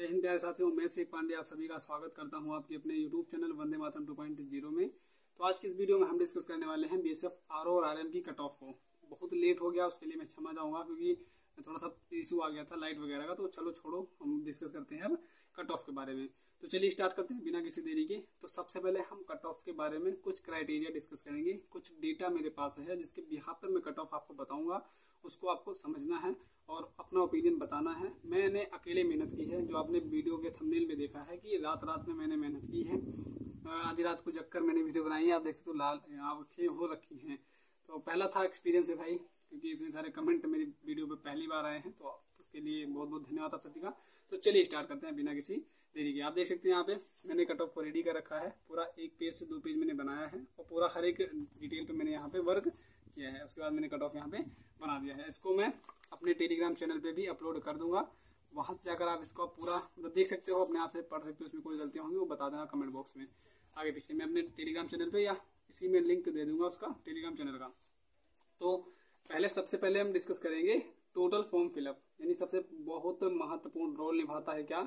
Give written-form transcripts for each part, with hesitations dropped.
जय हिंद प्यारे साथियों, मैं अभिषेक पांडे आप सभी का स्वागत करता हूं आपके अपने यूट्यूब चैनल वंदे मातरम 2.0 में। तो आज की इस वीडियो में हम डिस्कस करने वाले हैं बीएसएफ आरओ और आरएम की कट ऑफ को। बहुत लेट हो गया, उसके लिए मैं क्षमा चाहूंगा क्योंकि थोड़ा सा इशू आ गया था लाइट वगैरह का। तो चलो छोड़ो, हम डिस्कस करते हैं अब कट ऑफ के बारे में। तो चलिए स्टार्ट करते हैं बिना किसी देरी के। तो सबसे पहले हम कट ऑफ के बारे में कुछ क्राइटेरिया डिस्कस करेंगे। कुछ डेटा मेरे पास है जिसके बिहाफ पर मैं कट ऑफ आपको बताऊंगा, उसको आपको समझना है और अपना ओपिनियन बताना है। मैंने अकेले मेहनत की है, जो आपने वीडियो के थंबनेल में देखा है कि रात रात में मैंने मेहनत की है। आधी रात को जगकर मैंने वीडियो बनाई है। आप देख सकते हो लाल आंखें हो रखी हैं। तो पहला था एक्सपीरियंस है भाई, क्योंकि इतने सारे कमेंट मेरी वीडियो पे पहली बार आए हैं, तो उसके लिए बहुत बहुत धन्यवाद आप सभी का। तो चलिए स्टार्ट करते हैं बिना किसी देरी के। आप देख सकते हैं यहाँ पे मैंने कट ऑफ को रेडी कर रखा है। पूरा एक पेज से 2 पेज मैंने बनाया है और पूरा हर एक डिटेल पे मैंने यहाँ पे वर्क किया है। उसके बाद मैंने कट ऑफ यहाँ पे बना दिया है। इसको मैं अपने टेलीग्राम चैनल पे भी अपलोड कर दूंगा। वहां से जाकर आप इसको पूरा मतलब देख सकते हो, अपने आप से पढ़ सकते हो। इसमें कोई गलतियां होंगी वो बता देना कमेंट बॉक्स में आगे पीछे। मैं अपने टेलीग्राम चैनल पे या इसी में लिंक दे दूंगा उसका, टेलीग्राम चैनल का। तो सबसे पहले हम डिस्कस करेंगे टोटल फॉर्म फिलअप, यानी सबसे बहुत महत्वपूर्ण रोल निभाता है क्या,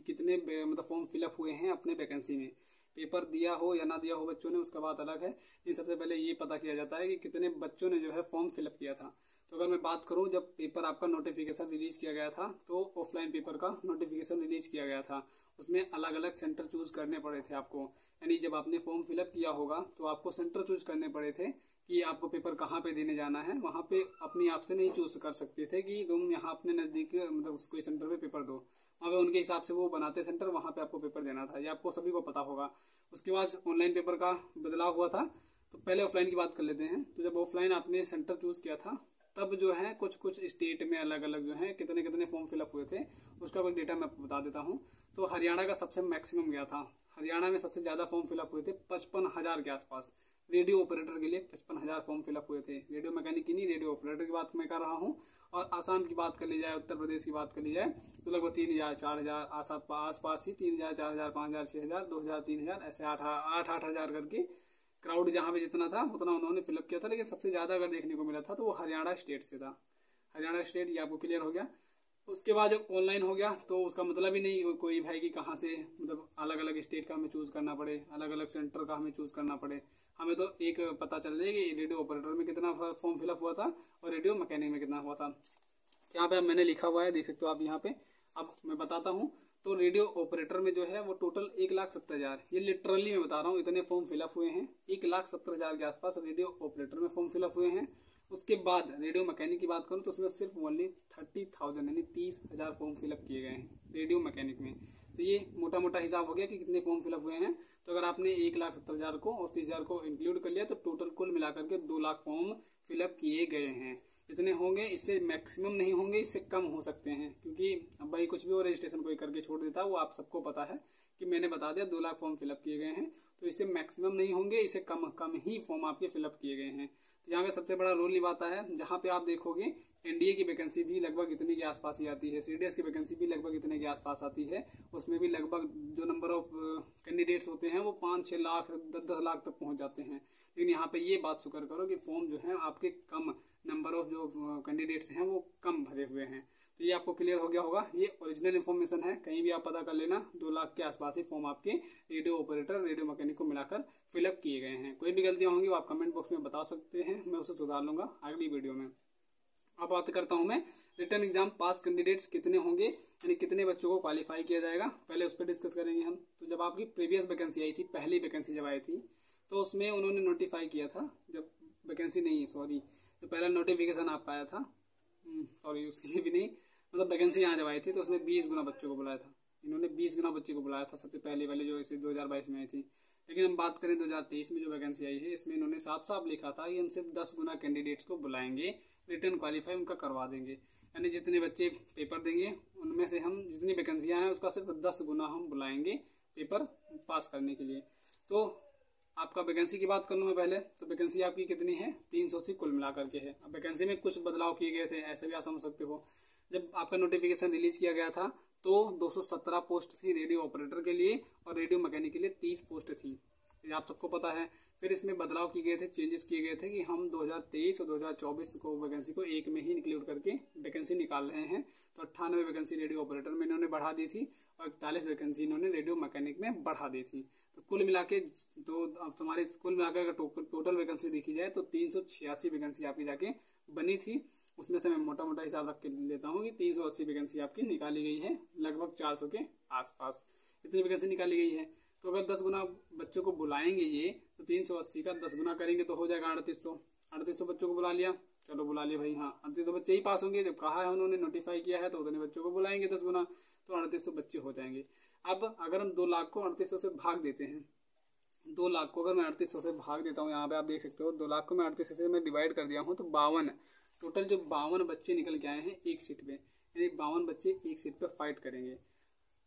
कितने मतलब फॉर्म फिलअप हुए हैं अपने वैकेंसी में। पेपर दिया हो या ना दिया हो बच्चों ने, उसका बात अलग है। लेकिन सबसे पहले ये पता किया जाता है कि कितने बच्चों ने जो है फॉर्म फिलअप किया था। तो अगर मैं बात करूं, जब पेपर आपका नोटिफिकेशन रिलीज किया गया था, तो ऑफलाइन पेपर का नोटिफिकेशन रिलीज किया गया था। उसमें अलग अलग सेंटर चूज करने पड़े थे आपको। यानी जब आपने फॉर्म फिलअप किया होगा तो आपको सेंटर चूज करने पड़े थे कि आपको पेपर कहाँ पे देने जाना है। वहां पे अपने आप से नहीं चूज कर सकते थे कि तुम यहाँ अपने नजदीक मतलब कोई सेंटर पे पेपर दो। वहां पे उनके हिसाब से वो बनाते सेंटर, वहां पे आपको पेपर देना था। ये आपको सभी को पता होगा। उसके बाद ऑनलाइन पेपर का बदलाव हुआ था। तो पहले ऑफलाइन की बात कर लेते हैं। तो जब ऑफलाइन आपने सेंटर चूज किया था, तब जो है कुछ कुछ स्टेट में अलग अलग जो है कितने कितने फॉर्म फिलअप हुए थे, उसका कोई डेटा मैं आपको बता देता हूँ। तो हरियाणा का सबसे मैक्सिमम गया था। हरियाणा में सबसे ज्यादा फॉर्म फिलअप हुए थे 55,000 के आसपास। रेडियो ऑपरेटर के लिए 55,000 फॉर्म फिलअप हुए थे। रेडियो मैकेनिक की नहीं, रेडियो ऑपरेटर की बात मैं कर रहा हूँ। और आसाम की बात कर ली जाए, उत्तर प्रदेश की बात कर ली जाए, तो लगभग 3,000 4,000 आस पास ही 3,000 4,000 5,000 6,000 2,000 3,000 ऐसे 8,000 करके क्राउड जहां पे जितना था उतना उन्होंने फिलअप किया था। लेकिन सबसे ज्यादा अगर देखने को मिला था तो वो हरियाणा स्टेट से था। हरियाणा स्टेट, ये आपको क्लियर हो गया। उसके बाद जब ऑनलाइन हो गया तो उसका मतलब ही नहीं कोई भाई कि कहाँ से मतलब अलग अलग स्टेट का हमें चूज करना पड़े, अलग अलग सेंटर का हमें चूज करना पड़े। हमें तो एक पता चल जाए कि रेडियो ऑपरेटर में कितना फॉर्म फिलअप हुआ था और रेडियो मैकेनिक में कितना हुआ था। यहाँ पे मैंने लिखा हुआ है, देख सकते हो आप यहाँ पे। अब मैं बताता हूँ। तो रेडियो ऑपरेटर में जो है वो टोटल 1,70,000, ये लिटरली मैं बता रहा हूँ, इतने फॉर्म फिलअप हुए हैं। 1,70,000 के आसपास रेडियो ऑपरेटर में फॉर्म फिलअप हुए हैं। उसके बाद रेडियो मैकेनिक की बात करूं तो उसमें सिर्फ ओनली 30,000 यानी 30,000 फॉर्म फिलअप किए गए हैं रेडियो मैकेनिक में। तो ये मोटा मोटा हिसाब हो गया कि कितने फॉर्म फिलअप हुए हैं। तो अगर आपने 1,70,000 को और 30,000 को इंक्लूड कर लिया तो टोटल कुल मिलाकर के 2 लाख फॉर्म फिलअप किए गए हैं। इतने होंगे, इससे मैक्सिमम नहीं होंगे, इससे कम हो सकते हैं। क्योंकि अब भाई कुछ भी और रजिस्ट्रेशन कोई करके छोड़ देता है, वो आप सबको पता है कि मैंने बता दिया 2 लाख फॉर्म फिलअप किए गए हैं। तो इससे मैक्सिमम नहीं होंगे, इससे कम कम ही फॉर्म आपके फिलअप किए गए हैं। तो यहाँ पे सबसे बड़ा रोल निभाता है, जहाँ पे आप देखोगे एनडीए की वैकेंसी भी लगभग इतने के आसपास ही आती है, सीडीएस की वैकेंसी भी लगभग इतने के आसपास आती है। उसमें भी लगभग जो नंबर ऑफ कैंडिडेट्स होते हैं वो 5-6 लाख 10-10 लाख तक पहुंच जाते हैं। लेकिन यहाँ पे ये बात शुक्र करो कि फॉर्म जो है आपके कम नंबर ऑफ जो कैंडिडेट्स हैं वो कम भरे हुए हैं। तो ये आपको क्लियर हो गया होगा। ये ओरिजिनल इन्फॉर्मेशन है, कहीं भी आप पता कर लेना। 2 लाख के आसपास ही फॉर्म आपके रेडियो ऑपरेटर रेडियो मैकेनिक को मिलाकर फिलअप किए गए हैं। कोई भी गलतियां होंगी वो आप कमेंट बॉक्स में बता सकते हैं, मैं उसे सुधार लूंगा अगली वीडियो में। अब बात करता हूं मैं रिटर्न एग्जाम पास कैंडिडेट्स कितने होंगे, यानी कितने बच्चों को क्वालिफाई किया जाएगा, पहले उस पर डिस्कस करेंगे हम। तो जब आपकी प्रीवियस वैकेंसी आई थी, पहली वैकेंसी जब आई थी, तो उसमें उन्होंने नोटिफाई किया था, जब वैकेंसी नहीं सॉरी तो पहला नोटिफिकेशन आपका आया था, सॉरी उसके लिए भी नहीं, मतलब वैकेंसी यहाँ जब आई थी तो उसमें 20 गुना बच्चों को बुलाया था। इन्होंने 20 गुना बच्चे को बुलाया था सबसे पहले वाली जो इसे 2022 में आई थी। लेकिन हम बात करें 2023 में जो वैकेंसी आई है, इसमें इन्होंने साफ साफ लिखा था कि हम सिर्फ 10 गुना कैंडिडेट्स को बुलाएंगे, रिटर्न क्वालिफाई उनका करवा देंगे। यानी जितने बच्चे पेपर देंगे उनमें से हम जितनी वैकेंसियां हैं उसका सिर्फ 10 गुना हम बुलाएंगे पेपर पास करने के लिए। तो आपका वैकेंसी की बात करूं मैं पहले, तो वैकेंसी आपकी कितनी है, 380 कुल मिलाकर के है। अब वैकेंसी में कुछ बदलाव किए गए थे, ऐसे भी आप समझ सकते हो। जब आपका नोटिफिकेशन रिलीज किया गया था तो 217 पोस्ट थी रेडियो ऑपरेटर के लिए और रेडियो मैकेनिक के लिए 30 पोस्ट थी। ये आप सबको पता है। फिर इसमें बदलाव किए गए थे, चेंजेस किए गए थे कि हम 2023 और 2024 को वैकेंसी को एक में ही इंक्लूड करके वैकेंसी निकाल रहे हैं। तो 98 वैकेंसी रेडियो ऑपरेटर में इन्होंने बढ़ा दी थी और 41 वैकेंसी इन्होंने रेडियो मैकेनिक में बढ़ा दी थी। तो कुल मिला के तो अब तुम्हारी कुल मिलाकर अगर टोटल वैकेंसी देखी जाए तो 386 वैकेंसी आपकी जाके बनी थी। उसमें से मैं मोटा मोटा हिसाब रख के लेता हूँ कि 380 वैकेंसी आपकी निकाली गई है, लगभग 400 के आसपास इतनी वैकेंसी निकाली गई है। तो अगर 10 गुना बच्चों को बुलाएंगे ये, तो 380 का 10 गुना करेंगे तो हो जाएगा 3800 बच्चों को बुला लिया। चलो बुला लिया भाई, हाँ 3800 बच्चे ही पास होंगे, जब कहा है उन्होंने नोटिफाई किया है तो उतने बच्चों को बुलाएंगे 10 गुना, तो 3800 बच्चे हो जाएंगे। अब अगर हम 2 लाख को 3800 से भाग देते हैं, 2 लाख को अगर मैं 3800 से भाग देता हूँ, यहाँ पे आप देख सकते हो 2 लाख को मैं 3800 से मैं डिवाइड कर दिया हूँ तो 52 टोटल जो 52 बच्चे निकल के आए हैं एक सीट पे, यानी 52 बच्चे एक सीट पे फाइट करेंगे।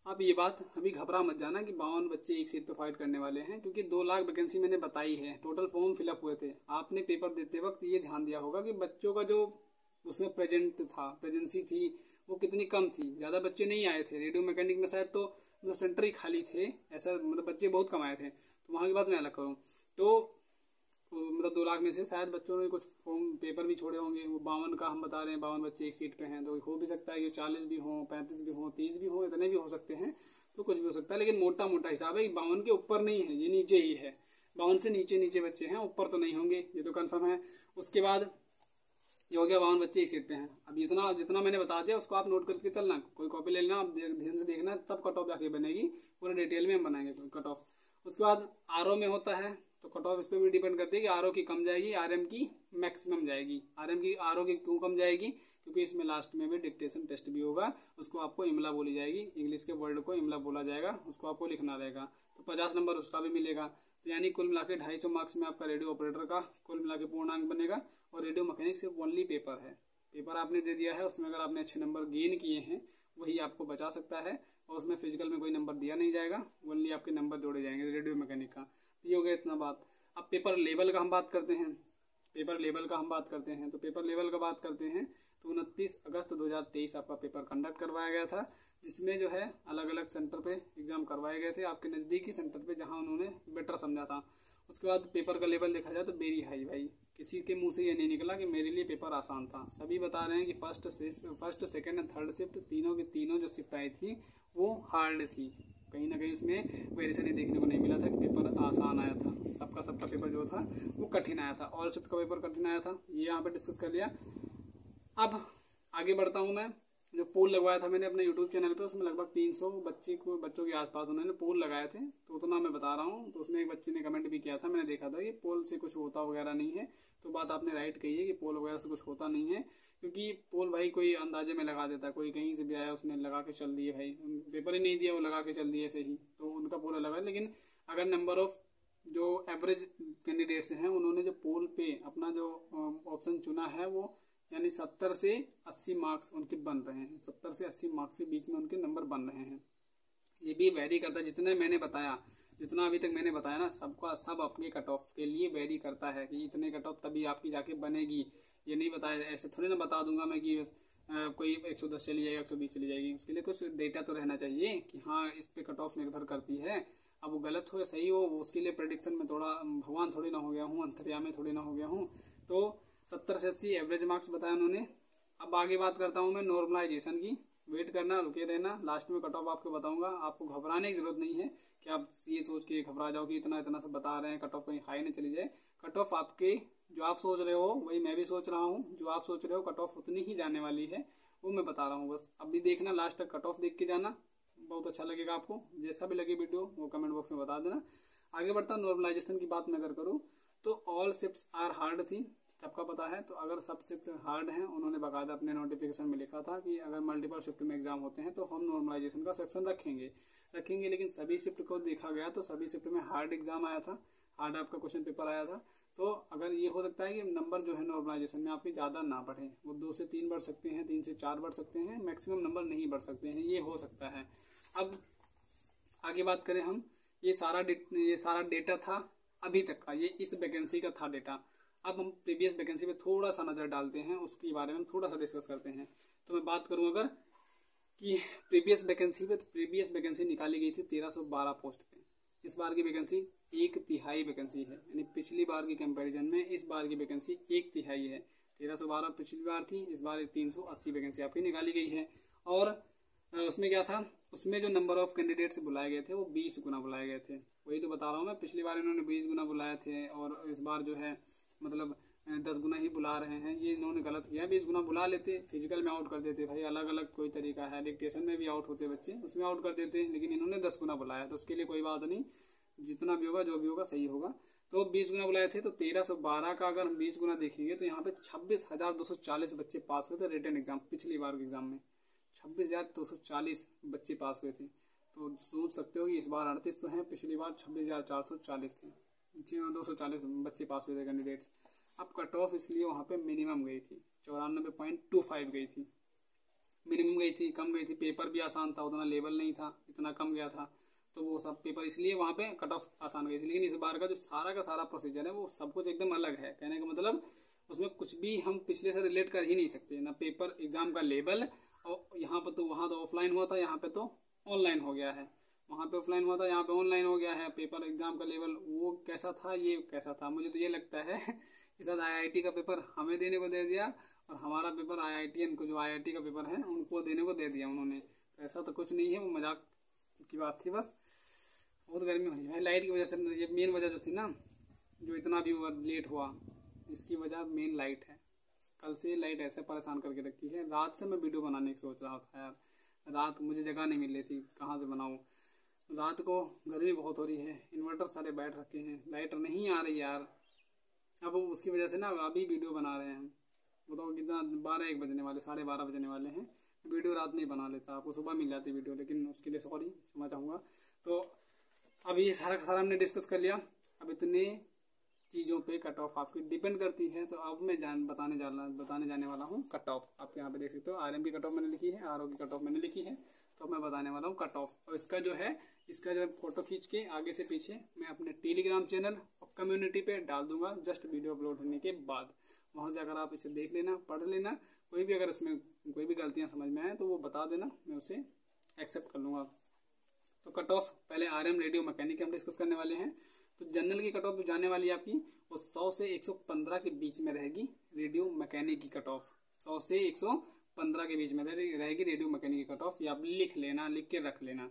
अब ये बात अभी घबरा मत जाना कि 52 बच्चे एक सीट पे फाइट करने वाले हैं, क्योंकि 2 लाख वैकेंसी मैंने बताई है, टोटल फॉर्म फिलअप हुए थे। आपने पेपर देते वक्त ये ध्यान दिया होगा कि बच्चों का जो उसमें प्रेजेंसी थी वो कितनी कम थी, ज्यादा बच्चे नहीं आए थे। रेडियो मैकेनिक में शायद तो मतलब सेंटर ही खाली थे, ऐसा मतलब बच्चे बहुत कम आए थे, तो वहां की बात मैं अलग करूँ तो मतलब 2 लाख में से शायद बच्चों ने कुछ फॉर्म पेपर भी छोड़े होंगे। वो 52 का हम बता रहे हैं, 52 बच्चे एक सीट पे हैं, तो हो भी सकता है कि 40 भी हो, 35 भी हो, 30 भी हो, इतने भी हो सकते हैं, तो कुछ भी हो सकता है। लेकिन मोटा मोटा हिसाब है 52 के ऊपर नहीं है, ये नीचे ही है, 52 से नीचे बच्चे हैं, ऊपर तो नहीं होंगे, ये तो कन्फर्म है। उसके बाद ये हो गया 52 बच्चे एक सीट पे हैं। अब जितना मैंने बता दिया उसको आप नोट करके चलना, कोई कॉपी ले लेना, आप ध्यान से देखना, तब कट ऑफ जाके बनेगी, पूरे डिटेल में हम बनाएंगे कट ऑफ। उसके बाद आरओ में होता है तो कट ऑफ इस पर भी डिपेंड करती है कि आरओ की कम जाएगी, आरएम की मैक्सिमम जाएगी। आरओ की क्यों कम जाएगी, क्योंकि इसमें लास्ट में भी डिक्टेशन टेस्ट भी होगा, उसको आपको इमला बोली जाएगी, इंग्लिश के वर्ड को इमला बोला जाएगा, उसको आपको लिखना रहेगा, तो 50 नंबर उसका भी मिलेगा। तो यानी कुल मिला के 250 मार्क्स में आपका रेडियो ऑपरेटर का कुल मिला के पूर्णांक बनेगा। और रेडियो मैकेनिक सिर्फ ओनली पेपर है, पेपर आपने दे दिया है, उसमें अगर आपने अच्छे नंबर गेन किए हैं वही आपको बचा सकता है, और उसमें फिजिकल में कोई नंबर दिया नहीं जाएगा, ओनली आपके नंबर जोड़े जाएंगे रेडियो मैकेनिक का। ये हो गया इतना बात। अब पेपर लेवल का हम बात करते हैं, तो पेपर लेवल का बात करते हैं तो 29 अगस्त 2023 आपका पेपर कंडक्ट करवाया गया था, जिसमें जो है अलग अलग सेंटर पे एग्जाम करवाए गए थे, आपके नज़दीकी सेंटर पे जहां उन्होंने बेटर समझा था। उसके बाद पेपर का लेवल देखा जाए तो वेरी हाई भाई, किसी के मुंह से ये नहीं निकला कि मेरे लिए पेपर आसान था। सभी बता रहे हैं कि first second and third shift तीनों की तीनों जो शिफ्ट आई थी वो हार्ड थी, कहीं ना कहीं उसमें वेरिएशन ही देखने को नहीं मिला था कि पेपर आसान आया था। सबका पेपर जो था वो कठिन आया था, ऑल शिफ्ट का पेपर कठिन आया था, ये यहाँ पे डिस्कस कर लिया। अब आगे बढ़ता हूँ मैं। जो पोल लगवाया था मैंने अपने यूट्यूब चैनल पे, उसमें लगभग 300 बच्चों के आसपास उन्होंने पोल लगाए थे, तो उतना मैं बता रहा हूँ। तो उसमें एक बच्चे ने कमेंट भी किया था, मैंने देखा था, ये पोल से कुछ होता वगैरह नहीं है। तो बात आपने राइट कही है कि पोल वगैरह से कुछ होता नहीं है, क्योंकि पोल भाई कोई अंदाजे में लगा देता, कोई कहीं से भी आया उसने लगा के चल दिए, भाई पेपर ही नहीं दिया वो लगा के चल दिए ऐसे ही, तो उनका पोल अलग है। लेकिन अगर नंबर ऑफ जो एवरेज कैंडिडेट्स हैं उन्होंने जो पोल पे अपना जो ऑप्शन चुना है वो यानी 70 से 80 मार्क्स उनके बन रहे हैं, 70 से 80 मार्क्स के बीच में उनके नंबर बन रहे हैं। ये भी वेरी करता है, जितना अभी तक मैंने बताया ना, सब अपने कट ऑफ के लिए वेरी करता है कि इतने कट ऑफ तभी आपकी जाके बनेगी। ये नहीं बताया, ऐसे थोड़ी ना बता दूंगा मैं कि कोई 110 चली जाएगी, 120 चली जाएगी। उसके लिए कुछ डेटा तो रहना चाहिए कि हाँ इस पे कट ऑफ निर्भर करती है। अब वो गलत हो या सही हो, उसके लिए प्रेडिक्शन में थोड़ा भगवान थोड़ी ना हो गया हूँ, अंतर्यामी थोड़ी ना हो गया हूँ। तो 70 से 80 एवरेज मार्क्स बताया उन्होंने। अब आगे बात करता हूँ मैं नॉर्मलाइजेशन की। वेट करना, रुके रहना, लास्ट में कट ऑफ आपको बताऊंगा। आपको घबराने की जरूरत नहीं है कि आप ये सोच के घबरा जाओ कि इतना सब बता रहे हैं, कट ऑफ कहीं हाई नहीं चली जाए। कट ऑफ आपके जो आप सोच रहे हो वही मैं भी सोच रहा हूँ, जो आप सोच रहे हो कट ऑफ उतनी ही जाने वाली है, वो मैं बता रहा हूँ। बस अभी देखना, लास्ट तक कट ऑफ देख के जाना, बहुत अच्छा लगेगा आपको। जैसा भी लगे वीडियो वो कमेंट बॉक्स में बता देना। आगे बढ़ता हूँ, नॉर्मलाइजेशन की बात मैं अगर करूँ तो ऑल शिफ्ट्स आर हार्ड थी, सबका पता है। तो अगर सब शिफ्ट हार्ड हैं, उन्होंने बाकायदा अपने नोटिफिकेशन में लिखा था कि अगर मल्टीपल शिफ्ट में एग्जाम होते हैं तो हम नॉर्मलाइजेशन का सेक्शन रखेंगे। लेकिन सभी शिफ्ट को देखा गया तो सभी शिफ्ट में हार्ड एग्जाम आया था, हार्ड आपका क्वेश्चन पेपर आया था। तो अगर ये हो सकता है कि नंबर जो है नॉर्मलाइजेशन में आपके ज़्यादा ना बढ़े, वो 2 से 3 बढ़ सकते हैं, 3 से 4 बढ़ सकते हैं, मैक्सिमम नंबर नहीं बढ़ सकते हैं, ये हो सकता है। अब आगे बात करें हम, ये सारा डेटा था अभी तक का, ये इस वैकेंसी का था डेटा। अब हम प्रीवियस वैकेंसी पे थोड़ा सा नजर डालते हैं, उसके बारे में थोड़ा सा डिस्कस करते हैं। तो मैं बात करूं अगर कि प्रीवियस वैकेंसी पे, तो प्रीवियस वैकेंसी निकाली गई थी 1312 पोस्ट पे, इस बार की वैकेंसी 1/3 वैकेंसी है, यानी पिछली बार की कंपैरिजन में इस बार की वैकेंसी 1/3 है। 1312 पिछली बार थी, इस बार 380 वैकेंसी आपकी निकाली गई है। और उसमें क्या था, उसमें जो नंबर ऑफ कैंडिडेट्स बुलाए गए थे वो 20 गुना बुलाए गए थे। वही तो बता रहा हूँ मैं, पिछली बार इन्होंने 20 गुना बुलाए थे और इस बार जो है मतलब 10 गुना ही बुला रहे हैं। ये इन्होंने गलत किया, 20 गुना बुला लेते, फिजिकल में आउट कर देते भाई, अलग अलग कोई तरीका है, डिक्टेशन में भी आउट होते बच्चे, उसमें आउट कर देते, लेकिन इन्होंने 10 गुना बुलाया, तो उसके लिए कोई बात नहीं, जितना भी होगा जो भी होगा सही होगा। तो 20 गुना बुलाए थे, तो 1312 का अगर हम 20 गुना देखेंगे तो यहाँ पे 26,240 बच्चे पास हुए थे रिटन एग्जाम, पिछली बार के एग्जाम में 26,240 बच्चे पास हुए थे। तो सोच सकते हो कि इस बार 38 तो हैं, पिछली बार 26,440 थे, 240 बच्चे पास हुए थे कैंडिडेट्स। अब कट ऑफ इसलिए वहाँ पे मिनिमम गई थी, 94.25 गई थी, मिनिमम गई थी, कम गई थी। पेपर भी आसान था, उतना लेवल नहीं था, इतना कम गया था, तो वो सब पेपर इसलिए वहाँ पे कट ऑफ आसान गई थी। लेकिन इस बार का जो सारा का सारा प्रोसीजर है वो सब कुछ एकदम अलग है। कहने का मतलब उसमें कुछ भी हम पिछले से रिलेट कर ही नहीं सकते, ना पेपर एग्जाम का लेवल, और यहाँ पर तो वहाँ तो ऑफलाइन हुआ था, यहाँ पे तो ऑनलाइन हो गया है, वहाँ पे ऑफलाइन हुआ था, यहाँ पे ऑनलाइन हो गया है। पेपर एग्जाम का लेवल वो कैसा था, ये कैसा था, मुझे तो ये लगता है कि शायद IIT का पेपर हमें देने को दे दिया और हमारा पेपर IITian को, जो IIT का पेपर है उनको देने को दे दिया उन्होंने। तो ऐसा तो कुछ नहीं है, वो मजाक की बात थी बस। बहुत गर्मी हुई है लाइट की वजह से, ये मेन वजह जो थी ना, जो इतना भी लेट हुआ, इसकी वजह मेन लाइट है। कल से लाइट ऐसे परेशान करके रखी है। रात से मैं वीडियो बनाने की सोच रहा था यार, रात मुझे जगह नहीं मिल रही थी, कहाँ से बनाऊँ। रात को गर्मी बहुत हो रही है, इन्वर्टर सारे बैठ रखे हैं, लाइट नहीं आ रही यार। अब उसकी वजह से ना अभी वीडियो बना रहे हैं, बताओ कितना 12-1 बजने वाले, 12:30 बजने वाले हैं। वीडियो रात नहीं बना लेता, आपको सुबह मिल जाती वीडियो, लेकिन उसके लिए सॉरी, क्षमा चाहूँगा। तो अब ये सारा का सारा हमने डिस्कस कर लिया। अब इतने चीज़ों पे कट ऑफ आपकी डिपेंड करती है। तो अब मैं बताने जाने वाला हूँ कट ऑफ। आप यहाँ पे देख सकते हो, RM की कट ऑफ मैंने लिखी है, RO की कट ऑफ मैंने लिखी है। तो मैं बताने वाला हूँ कट ऑफ, और इसका जो है फोटो खींच के आगे से पीछे मैं अपने टेलीग्राम चैनल और कम्युनिटी पे डाल दूंगा जस्ट वीडियो अपलोड होने के बाद। वहाँ से अगर आप इसे देख लेना, पढ़ लेना, कोई भी अगर इसमें कोई भी गलतियाँ समझ में आए तो वो बता देना, मैं उसे एक्सेप्ट कर लूँगा। तो कट ऑफ पहले RM रेडियो मैकेनिक हम डिस्कस करने वाले हैं। तो जनरल की कट ऑफ जो जाने वाली है आपकी वो 100 से 115 के बीच में रहेगी। रेडियो मैकेनिक की कट ऑफ 100 से 115 के बीच में रहेगी रेडियो मैकेनिक की कट ऑफ, या आप लिख लेना, लिख के रख लेना।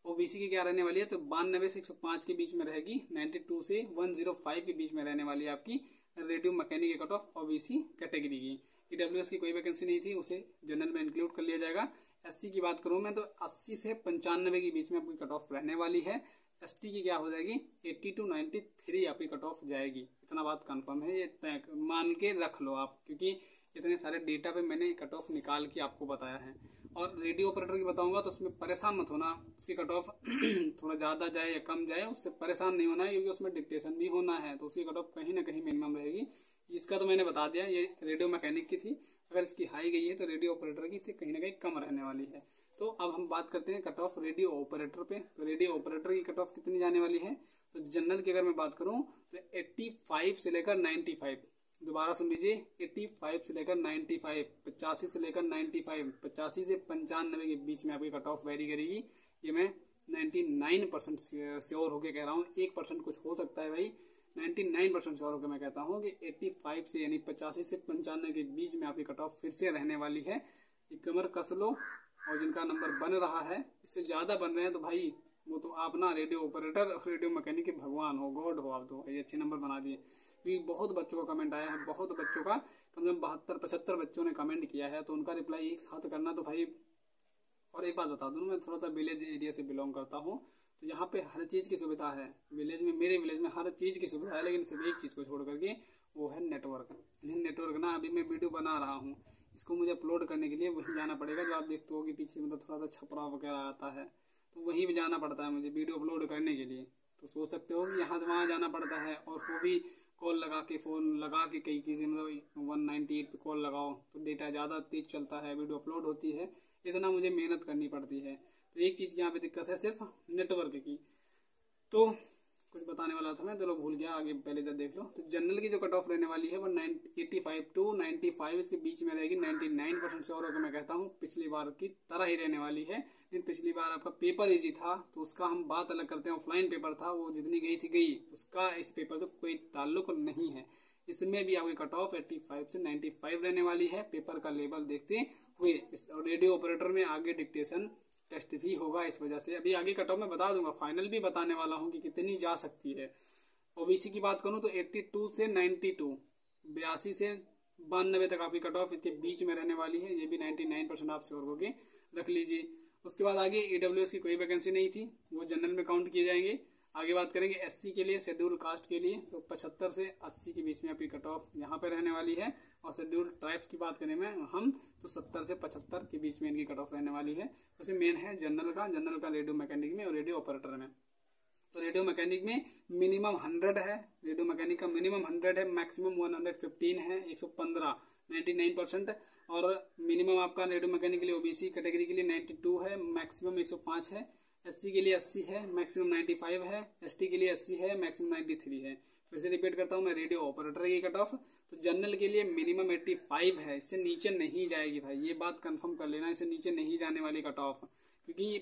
ओबीसी की क्या रहने वाली है, तो 92 से 105 के बीच में रहेगी। 92 से 105 के बीच में रहने वाली है आपकी रेडियो मैकेनिक की कट ऑफ ओबीसी कैटेगरी की। EWS की कोई वैकेंसी नहीं थी, उसे जनरल में इंक्लूड कर लिया जाएगा। SC की बात करूं मैं तो 80 से 95 के बीच में आपकी कट ऑफ रहने वाली है। ST की क्या हो जाएगी, 80 to 93 आपकी कट ऑफ जाएगी। इतना बात कंफर्म है, ये मान के रख लो आप, क्योंकि इतने सारे डेटा पे मैंने कट ऑफ निकाल के आपको बताया है। और रेडियो ऑपरेटर की बताऊंगा तो उसमें परेशान मत होना, उसकी कट ऑफ थोड़ा ज्यादा जाए या कम जाए, उससे परेशान नहीं होना है, क्योंकि उसमें डिक्टेशन भी होना है, तो उसकी कट ऑफ कहीं ना कहीं मिनिमम रहेगी। इसका तो मैंने बता दिया, ये रेडियो मैकेनिक की थी। अगर इसकी हाई गई है तो रेडियो ऑपरेटर की इससे कहीं ना कहीं कम रहने वाली है। तो अब हम बात करते हैं कट ऑफ रेडियो ऑपरेटर पे। तो रेडियो ऑपरेटर की कट ऑफ कितनी जाने वाली है, तो जनरल की अगर मैं बात करूं तो 85 से लेकर 95, दोबारा सुन लीजिए, 85 से लेकर 95, 85 से लेकर 95, 85 से 95 के बीच में आपकी कट ऑफ वेरी करेगी। ये मैं 99% श्योर होके कह रहा हूँ, 1% कुछ हो सकता है भाई, 99% श्योर होकर मैं कहता हूँ कि 85 से यानी 85 से 95 के बीच में आपकी कट ऑफ फिर से रहने वाली है। ये कमर कस लो, और जिनका नंबर बन रहा है, इससे ज्यादा बन रहे हैं तो भाई वो तो आप ना रेडियो ऑपरेटर और रेडियो मैकेनिक के भगवान हो, गॉड हो आप तो, ये अच्छे नंबर बना दिए। क्योंकि बहुत बच्चों का कमेंट आया है, बहुत बच्चों का, कम से कम 72-75 बच्चों ने कमेंट किया है, तो उनका रिप्लाई एक साथ करना तो भाई। और एक बात बता दूं, मैं थोड़ा सा विलेज एरिया से बिलोंग करता हूँ, तो यहाँ पे हर चीज की सुविधा है विलेज में, मेरे विलेज में हर चीज की सुविधा है, लेकिन सिर्फ एक चीज को छोड़ करके, वो है नेटवर्क। नेटवर्क ना, अभी मैं वीडियो बना रहा हूँ, इसको मुझे अपलोड करने के लिए वहीं जाना पड़ेगा, जो आप देखते हो कि पीछे मतलब थोड़ा सा छपरा वगैरह आता है, तो वहीं भी जाना पड़ता है मुझे वीडियो अपलोड करने के लिए। तो सोच सकते हो कि यहाँ से वहाँ जाना पड़ता है, और वो भी कॉल लगा के, फोन लगा के, कई किसी मतलब 198 पे कॉल लगाओ तो डेटा ज़्यादा तेज चलता है, वीडियो अपलोड होती है, इतना मुझे मेहनत करनी पड़ती है। तो एक चीज़ की यहाँ पे दिक्कत है सिर्फ नेटवर्क की। तो कुछ बताने वाला था मैं, तो लोग भूल गया, आगे पहले जब देख लो। तो जनरल की जो कट ऑफ रहने वाली है वो 85 टू 95 इसके बीच में रहेगी। 99% श्योर होकर मैं कहता हूँ पिछली बार की तरह ही रहने वाली है। लेकिन पिछली बार आपका पेपर इजी था, तो उसका हम बात अलग करते हैं। ऑफलाइन पेपर था, वो जितनी गई थी गई, उसका इस पेपर से कोई ताल्लुक नहीं है। इसमें भी आपकी कट ऑफ 85 से 95 रहने वाली है पेपर का लेवल देखते हुए। रेडियो ऑपरेटर में आगे डिक्टेशन टेस्ट भी होगा, इस वजह से अभी आगे कट ऑफ मैं बता दूंगा, फाइनल भी बताने वाला हूं कि कितनी जा सकती है। ओबीसी की बात करूं तो 82 से 92, 82 से 92 तक आपकी कट ऑफ इसके बीच में रहने वाली है। ये भी 99% आप श्योर होके रख लीजिए। उसके बाद आगे ईडब्ल्यूएस की कोई वैकेंसी नहीं थी, वो जनरल में काउंट किए जाएंगे। आगे बात करेंगे एससी के लिए, शेड्यूल कास्ट के लिए, तो 75 से 80 के बीच में आपकी कट ऑफ यहाँ पे रहने वाली है। और शेड्यूल ट्राइब्स की बात करें में हम तो 70 से 75 के बीच में इनकी कट ऑफ रहने वाली है। वैसे मेन है जनरल का रेडियो मैकेनिक में और रेडियो ऑपरेटर में। तो रेडियो मैकेनिक में मिनिमम 100 है, रेडियो मैकेनिक का मिनिमम 100 है, मैक्सिमम 115 है, 115 99%। और मिनिमम आपका रेडियो मैकेनिक के लिए ओबीसी कैटेगरी के लिए 92 है, मैक्सिमम 105 है। एससी के लिए 80 है, मैक्सिमम 95 है। एसटी के लिए 80 है, मैक्सिमम 93 है। फिर से रिपीट करता हूँ मैं, रेडियो ऑपरेटर की कट ऑफ तो जनरल के लिए मिनिमम 85 है, इससे नीचे नहीं जाएगी भाई, ये बात कंफर्म कर लेना, इससे नीचे नहीं जाने वाली कट ऑफ। क्योंकि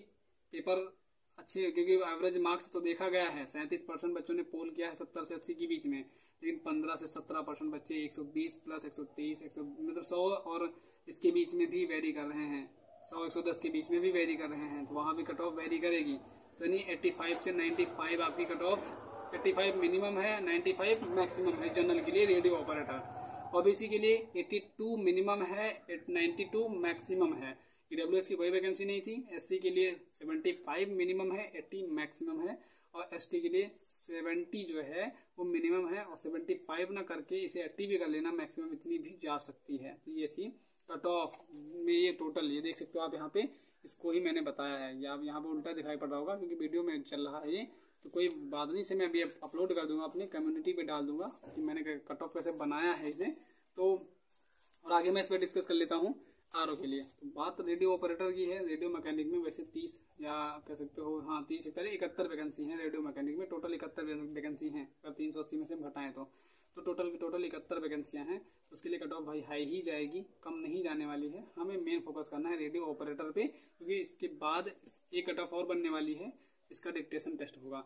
पेपर अच्छे, क्योंकि एवरेज मार्क्स तो देखा गया है 37% बच्चों ने पोल किया है 70 से 80 के बीच में, लेकिन 15 से 17% बच्चे 120 प्लस 130 मतलब 100 और इसके बीच में भी वेरी कर रहे हैं, 100-110 के बीच में भी वेरी कर रहे हैं, तो वहां भी कट ऑफ वेरी करेगी। तो यानी 85 से 95 आपकी कट ऑफ, 85 मिनिमम है, 95 मैक्सिमम है जनरल के लिए रेडियो ऑपरेटर। ओबीसी के लिए 82 मिनिमम है, 92 मैक्सिमम है। ईडब्ल्यूएस की कोई वैकेंसी नहीं थी। एससी के लिए 75 मिनिमम है, 80 मैक्सिमम है। और एसटी के लिए 70 जो है वो मिनिमम है, और 75 ना करके इसे 80 भी कर लेना, मैक्सिमम इतनी भी जा सकती है। तो ये थी कट ऑफ में, ये टोटल ये देख सकते हो आप यहाँ पे, इसको ही मैंने बताया है। या आप यहाँ पे उल्टा दिखाई पड़ रहा होगा क्योंकि वीडियो में चल रहा है ये, तो कोई बात नहीं, से मैं अभी अपलोड कर दूंगा, अपनी कम्युनिटी पे डाल दूंगा कि मैंने कट ऑफ कैसे बनाया है इसे। तो और आगे मैं इस पर डिस्कस कर लेता हूँ आरओ के लिए। तो बात रेडियो ऑपरेटर की है। रेडियो मैकेनिक में वैसे 30 या कह सकते हो, हाँ 30 71 वैकेंसी है रेडियो मैकेनिक में, टोटल 71 वैकेंसी है, अगर 380 में से हम घटाएं तो टोटल 71 वैकेंसियां हैं। तो उसके लिए कट ऑफ भाई हाई ही जाएगी, कम नहीं जाने वाली है। हमें मेन फोकस करना है रेडियो ऑपरेटर पे, क्योंकि इसके बाद एक कट ऑफ और बनने वाली है, इसका डिक्टेशन टेस्ट होगा।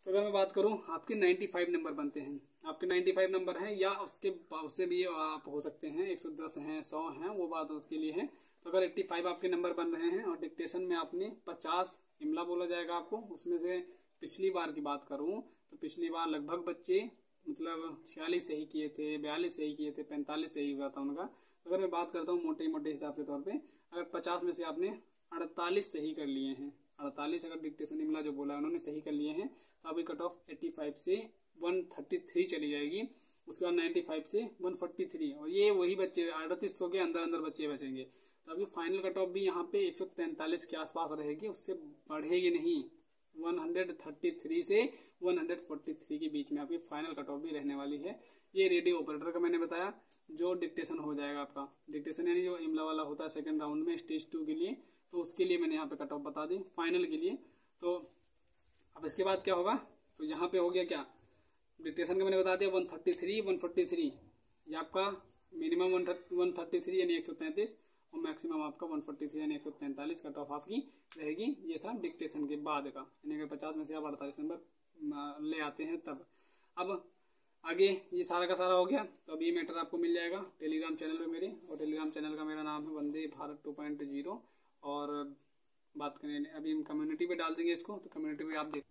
तो अगर मैं बात करूं, आपके 95 नंबर बनते हैं, आपके 95 नंबर हैं, या उससे भी आप हो सकते हैं 110 हैं, 100 हैं, वो बात उसके लिए है। तो अगर 85 आपके नंबर बन रहे हैं और डिक्टेशन में आपने 50 इमला बोला जाएगा आपको, उसमें से पिछली बार की बात करूं तो पिछली बार लगभग बच्चे मतलब 46 सही किए थे, 42 सही किए थे, 45 सही हुआ था उनका। तो अगर मैं बात करता हूँ मोटे मोटे हिसाब के तौर पे, अगर 50 में से आपने 48 सही कर लिए हैं, 48 अगर डिक्टेशन इमला जो बोला उन्होंने सही कर लिए हैं, तो अभी कट ऑफ 85 से 133 चली जाएगी। उसके बाद 95 से 143, और ये वही बच्चे 3800 के अंदर अंदर बच्चे बचेंगे। तो अभी फाइनल कट ऑफ भी यहाँ पे 143 के आसपास रहेगी, उससे बढ़ेगी नहीं। 133 से 143 के बीच में आपकी फाइनल कट ऑफ भी रहने वाली है। ये रेडियो ऑपरेटर का मैंने बताया। जो डिक्टेशन हो जाएगा आपका, डिक्टेशन यानी जो इमला वाला होता है सेकंड राउंड में स्टेज 2 के लिए, तो उसके लिए मैंने यहाँ पे कट ऑफ बता दी फाइनल के लिए। तो अब इसके बाद क्या होगा, तो यहाँ पे हो गया क्या, डिक्टेशन का मैंने बता दिया 133 143, ये आपका मिनिमम 133 यानी 133, और मैक्सिमम आपका 143 यानी 143 कट ऑफ आपकी रहेगी। ये था डिक्टेशन के बाद का, यानी अगर 50 में से आप 48 नंबर ले आते हैं तब। अब आगे ये सारा का सारा हो गया, तो अब ये मैटर आपको मिल जाएगा टेलीग्राम चैनल पे मेरे, और टेलीग्राम चैनल का मेरा नाम है वंदे भारत 2.0। और बात करें अभी हम कम्युनिटी पे डाल देंगे इसको, तो कम्युनिटी पे आप देख,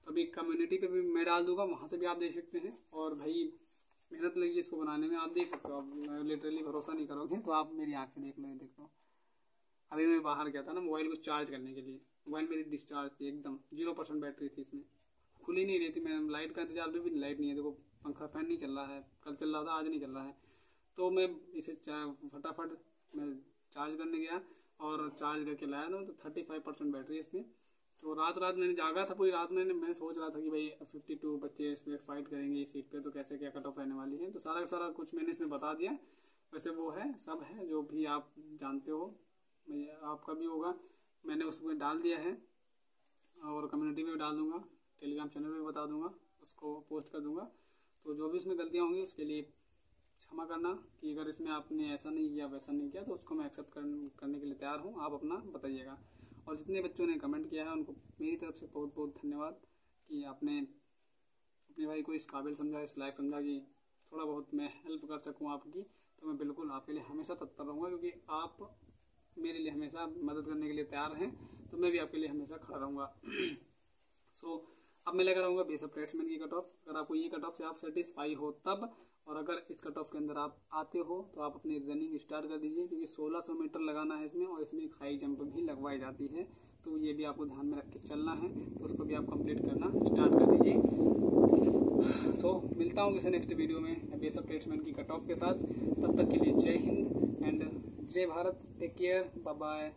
तो अभी कम्युनिटी पे भी मैं डाल दूंगा, वहां से भी आप देख सकते हैं। और भाई मेहनत लगी इसको बनाने में, आप देख सकते हो। आप लिटरली भरोसा नहीं करोगे तो आप मेरी आंखें देख लो, ये देख लो। अभी मैं बाहर गया था ना मोबाइल को चार्ज करने के लिए, मोबाइल मेरी डिस्चार्ज थी एकदम, 0% बैटरी थी इसमें, खुल ही नहीं रही थी। मैं लाइट का इंतजार भी लाइट नहीं है, देखो पंखा फैन नहीं चल रहा है, कल चल रहा था आज नहीं चल रहा है। तो मैं इसे फटाफट मैं चार्ज करने गया और चार्ज करके लाया था, तो 35% बैटरी इसमें। तो रात मैंने जागा था, पूरी रात मैं सोच रहा था कि भाई 52 बच्चे इसमें फाइट करेंगे इस सीट पे, तो कैसे क्या कट ऑफ रहने वाली है। तो सारा का सारा कुछ मैंने इसमें बता दिया। वैसे वो है सब है जो भी आप जानते हो, आपका भी होगा, मैंने उसमें डाल दिया है और कम्युनिटी में भी डाल दूंगा। टेलीग्राम चैनल में बता दूंगा, उसको पोस्ट कर दूंगा। तो जो भी इसमें गलतियाँ होंगी उसके लिए क्षमा करना कि अगर इसमें आपने ऐसा नहीं किया वैसा नहीं किया, तो उसको मैं एक्सेप्ट करने के लिए तैयार हूँ। आप अपना बताइएगा। और जितने बच्चों ने कमेंट किया है उनको मेरी तरफ से बहुत बहुत धन्यवाद कि आपने अपने भाई को इस काबिल समझा, इस लायक समझा कि थोड़ा बहुत मैं हेल्प कर सकूं आपकी। तो मैं बिल्कुल आपके लिए हमेशा तत्पर रहूँगा, क्योंकि आप मेरे लिए हमेशा मदद करने के लिए तैयार हैं, तो मैं भी आपके लिए हमेशा खड़ा रहूँगा। अब मैं लेकर आऊँगा बीएसएफ ट्रेड्समैन की कट ऑफ। अगर आपको ये कट ऑफ से आप सेटिस्फाई हो तब, और अगर इस कट ऑफ के अंदर आप आते हो तो आप अपनी रनिंग स्टार्ट कर दीजिए, क्योंकि 1600 मीटर लगाना है इसमें, और इसमें एक हाई जंप भी लगवाई जाती है। तो ये भी आपको ध्यान में रख के चलना है, तो उसको भी आप कंप्लीट करना स्टार्ट कर दीजिए। मिलता हूँ किसी नेक्स्ट वीडियो में बीएसएफ ट्रेड्समैन की कट ऑफ के साथ। तब तक के लिए जय Hind and Jai Bharat. Take care, bye bye.